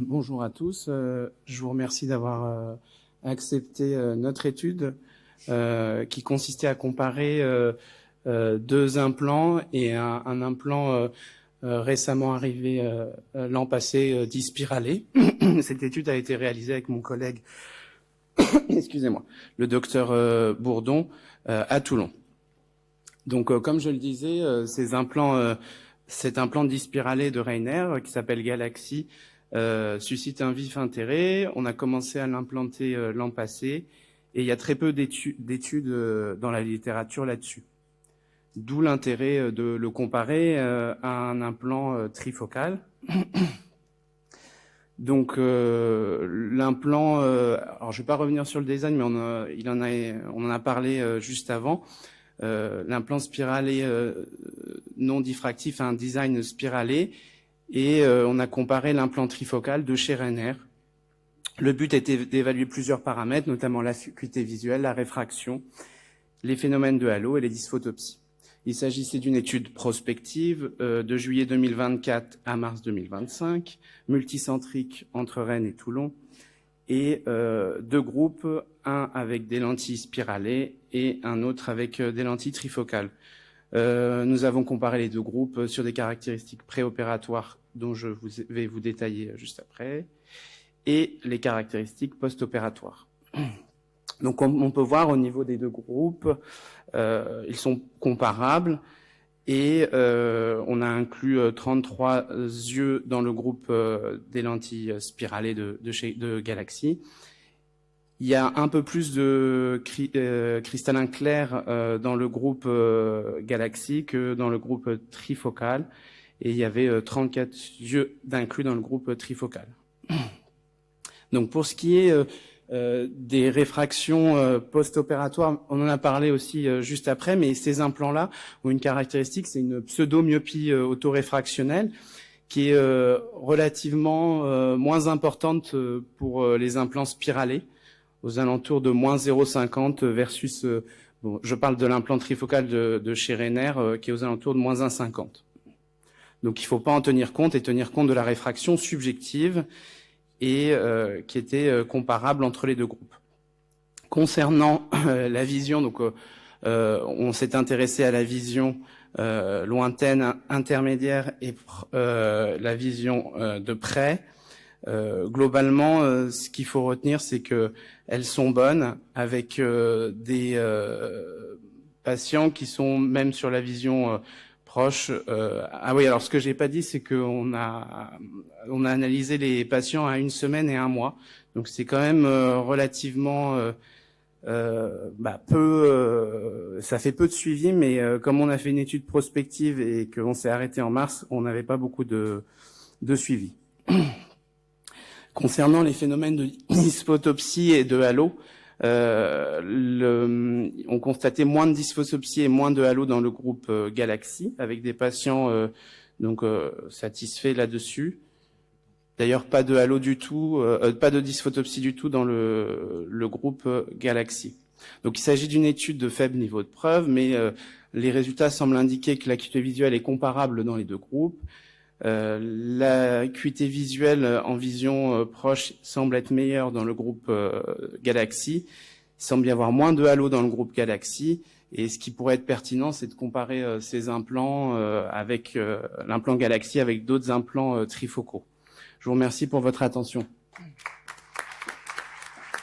Bonjour à tous, je vous remercie d'avoir accepté notre étude qui consistait à comparer deux implants et un implant récemment arrivé l'an passé dit spiralé. Cette étude a été réalisée avec mon collègue, excusez-moi, le docteur Bourdon à Toulon. Donc comme je le disais, cet implant dit spiralé de Rainer qui s'appelle Galaxy suscite un vif intérêt. On a commencé à l'implanter l'an passé et il y a très peu d'études dans la littérature là-dessus. D'où l'intérêt de le comparer à un implant trifocal. Donc l'implant, alors je ne vais pas revenir sur le design, mais on en a parlé juste avant. L'implant spiralé non diffractif a un design spiralé. Et on a comparé l'implant trifocal de chez Rainer. Le but était d'évaluer plusieurs paramètres, notamment l'acuité visuelle, la réfraction, les phénomènes de halo et les dysphotopsies. Il s'agissait d'une étude prospective de juillet 2024 à mars 2025, multicentrique entre Rennes et Toulon, et deux groupes, un avec des lentilles spiralées et un autre avec des lentilles trifocales. Nous avons comparé les deux groupes sur des caractéristiques préopératoires dont je vais vous détailler juste après, et les caractéristiques post-opératoires. Donc on peut voir au niveau des deux groupes, ils sont comparables, et on a inclus 33 yeux dans le groupe des lentilles spiralées de Galaxy. Il y a un peu plus de cristallin clair dans le groupe Galaxy que dans le groupe trifocal. Et il y avait 34 yeux d'inclus dans le groupe trifocal. Donc pour ce qui est des réfractions post-opératoires, on en a parlé aussi juste après, mais ces implants-là ont une caractéristique, c'est une pseudo-myopie autoréfractionnelle qui est relativement moins importante pour les implants spiralés, aux alentours de moins 0,50 versus, bon, je parle de l'implant trifocal de chez Rainer, qui est aux alentours de moins 1,50. Donc il ne faut pas en tenir compte et tenir compte de la réfraction subjective et qui était comparable entre les deux groupes. Concernant la vision, donc on s'est intéressé à la vision lointaine, intermédiaire et la vision de près. Globalement, ce qu'il faut retenir, c'est que elles sont bonnes avec des patients qui sont même sur la vision proche. Ah oui, alors ce que j'ai pas dit, c'est qu'on a analysé les patients à 1 semaine et 1 mois, donc c'est quand même relativement ça fait peu de suivi, mais comme on a fait une étude prospective et qu'on s'est arrêté en mars, on n'avait pas beaucoup de suivi. Concernant les phénomènes de dysphotopsie et de halo, on constatait moins de dysphotopsie et moins de halo dans le groupe Galaxy, avec des patients satisfaits là-dessus. D'ailleurs, pas de halo du tout, pas de dysphotopsie du tout dans le groupe Galaxy. Donc, il s'agit d'une étude de faible niveau de preuve, mais les résultats semblent indiquer que l'acuité visuelle est comparable dans les deux groupes. L'acuité visuelle en vision proche semble être meilleure dans le groupe Galaxy. Il semble y avoir moins de halo dans le groupe Galaxy. Et ce qui pourrait être pertinent, c'est de comparer ces implants avec l'implant Galaxy avec d'autres implants trifocaux. Je vous remercie pour votre attention.